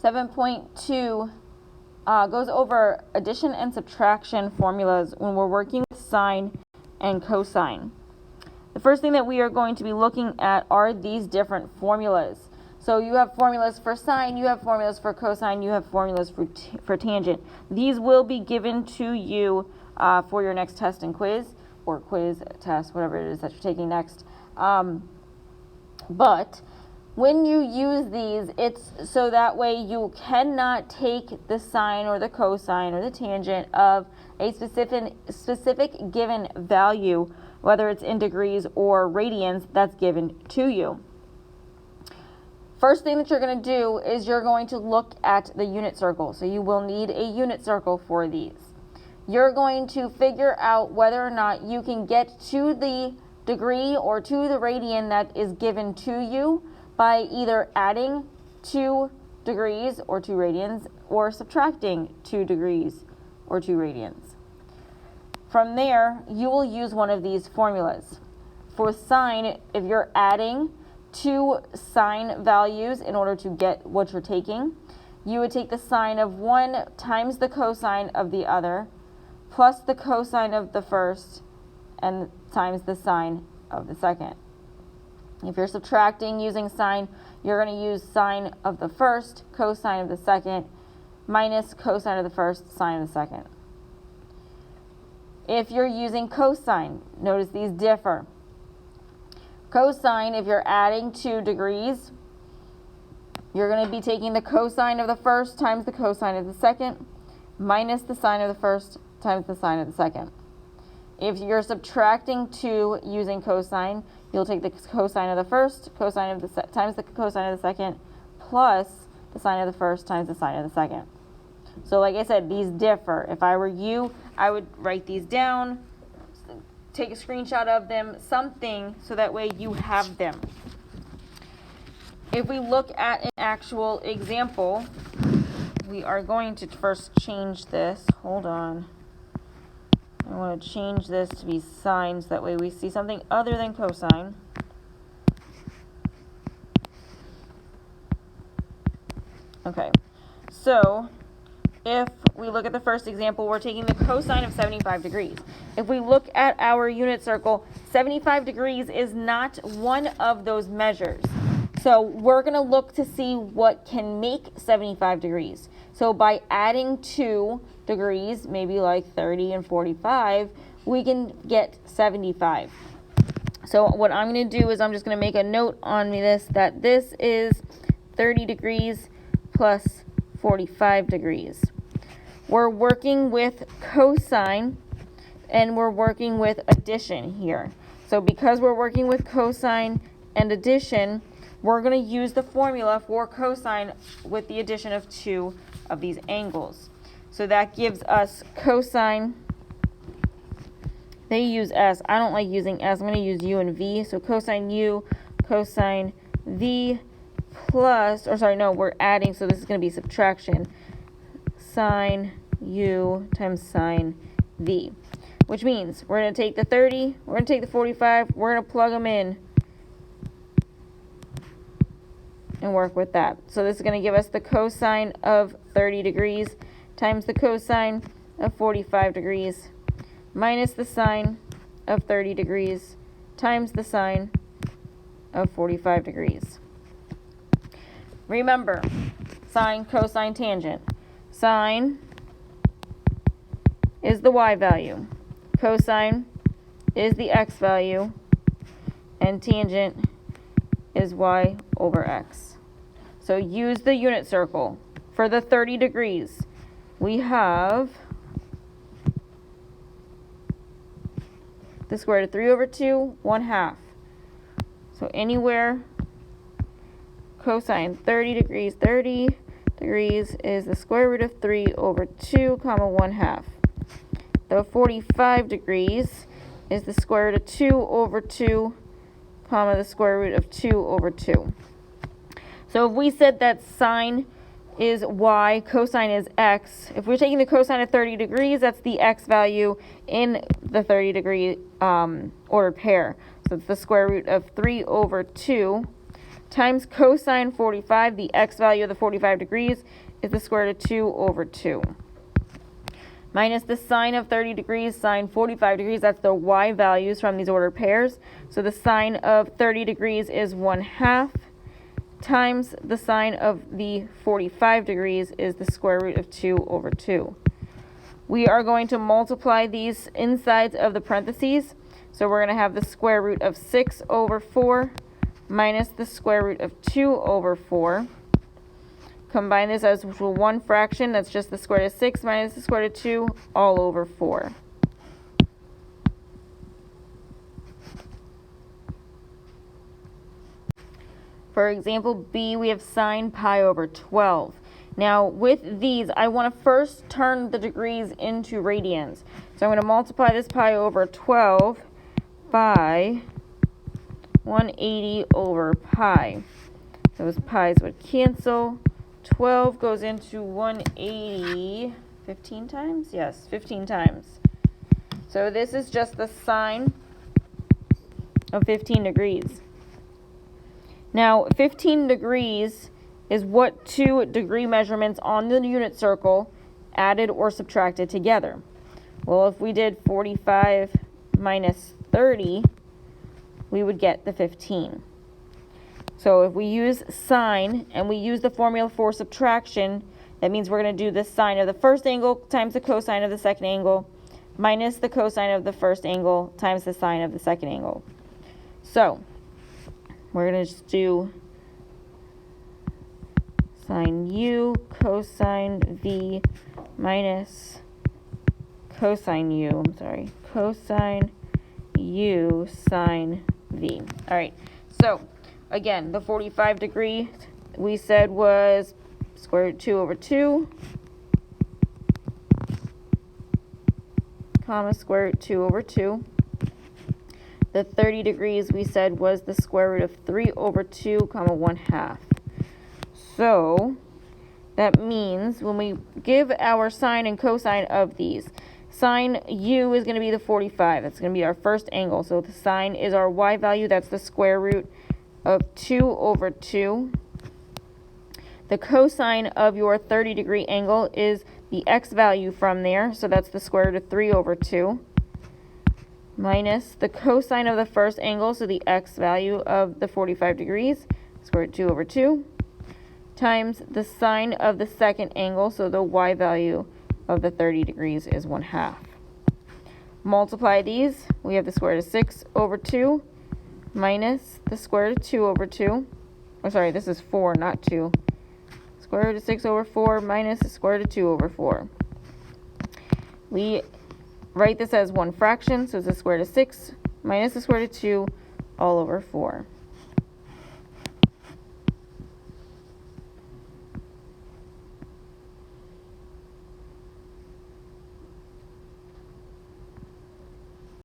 7.2 goes over addition and subtraction formulas when we're working with sine and cosine. The first thing that we are going to be looking at are these different formulas. So you have formulas for sine, you have formulas for cosine, you have formulas for tangent. These will be given to you for your next test and quiz, or quiz, test, whatever it is that you're taking next. But when you use these, it's so that way you cannot take the sine or the cosine or the tangent of a specific given value, whether it's in degrees or radians, that's given to you. First thing that you're going to do is you're going to look at the unit circle. So you will need a unit circle for these. You're going to figure out whether or not you can get to the degree or to the radian that is given to you by either adding 2 degrees or 2 radians or subtracting 2 degrees or 2 radians. From there, you will use one of these formulas. For sine, if you're adding 2 sine values in order to get what you're taking, you would take the sine of one times the cosine of the other, plus the cosine of the first, and times the sine of the second. If you're subtracting using sine, you're going to use sine of the first, cosine of the second, minus cosine of the first, sine of the second. If you're using cosine, notice these differ. Cosine, if you're adding 2 degrees, you're going to be taking the cosine of the first times the cosine of the second, minus the sine of the first times the sine of the second. If you're subtracting 2 using cosine, you'll take the cosine of the first, cosine of the times the cosine of the second, plus the sine of the first times the sine of the second. So like I said, these differ. If I were you, I would write these down, take a screenshot of them, something, so that way you have them. If we look at an actual example, we are going to first change this. Hold on. I want to change this to be sine, so that way we see something other than cosine. Okay, so if we look at the first example, we're taking the cosine of 75 degrees. If we look at our unit circle, 75 degrees is not one of those measures. So we're going to look to see what can make 75 degrees. So by adding 2 degrees, maybe like 30 and 45, we can get 75. So what I'm going to do is I'm just going to make a note on this that this is 30 degrees plus 45 degrees. We're working with cosine and we're working with addition here. So because we're working with cosine and addition, we're going to use the formula for cosine with the addition of 2 of these angles. So that gives us cosine. They use S. I don't like using S. I'm going to use U and V. So cosine U, cosine V plus, or sorry, no, we're adding, so this is going to be subtraction. Sine U times sine V. Which means we're going to take the 30, we're going to take the 45, we're going to plug them in and work with that. So this is going to give us the cosine of 30 degrees times the cosine of 45 degrees minus the sine of 30 degrees times the sine of 45 degrees. Remember, sine, cosine, tangent. Sine is the y value. Cosine is the x value. And tangent is y over x. So use the unit circle. For the 30 degrees, we have the square root of 3 over 2, 1/2. So anywhere cosine 30 degrees is the square root of 3 over 2, 1/2. The 45 degrees is the square root of 2 over 2, the square root of 2 over 2. So if we said that sine is y, cosine is x, if we're taking the cosine of 30 degrees, that's the x value in the 30 degree ordered pair. So it's the square root of 3 over 2 times cosine 45, the x value of the 45 degrees, is the square root of 2 over 2. Minus the sine of 30 degrees, sine 45 degrees, that's the y values from these ordered pairs. So the sine of 30 degrees is 1/2 times the sine of the 45 degrees is the square root of 2 over 2. We are going to multiply these insides of the parentheses. So we're going to have the square root of 6 over 4 minus the square root of 2 over 4. Combine this as one fraction, that's just the square root of 6 minus the square root of 2 all over 4. For example B, we have sine pi over 12. Now with these, I want to first turn the degrees into radians. So I'm going to multiply this pi over 12 by 180 over pi. Those pi's would cancel. 12 goes into 180 15 times? Yes, 15 times. So this is just the sine of 15 degrees. Now, 15 degrees is what 2 degree measurements on the unit circle added or subtracted together. Well, if we did 45 minus 30, we would get the 15. So if we use sine and we use the formula for subtraction, that means we're going to do the sine of the first angle times the cosine of the second angle minus the cosine of the first angle times the sine of the second angle. So we're going to just do sine u cosine v minus cosine u, cosine u sine v. All right, so again, the 45 degree we said was square root 2 over 2, comma square root 2 over 2. The 30 degrees we said was the square root of 3 over 2, comma 1/2. So that means when we give our sine and cosine of these, sine u is going to be the 45. That's going to be our first angle. So the sine is our y value. That's the square root of 2 over 2. The cosine of your 30 degree angle is the x value from there. So that's the square root of 3 over 2. Minus the cosine of the first angle, so the x value of the 45 degrees, square root of 2 over 2, times the sine of the second angle, so the y value of the 30 degrees is 1/2. Multiply these, we have the square root of 6 over 2 minus the square root of 2 over 2. Oh, sorry, this is 4, not 2. Square root of 6 over 4 minus the square root of 2 over 4. We write this as one fraction, so it's the square root of 6 minus the square root of 2 all over 4.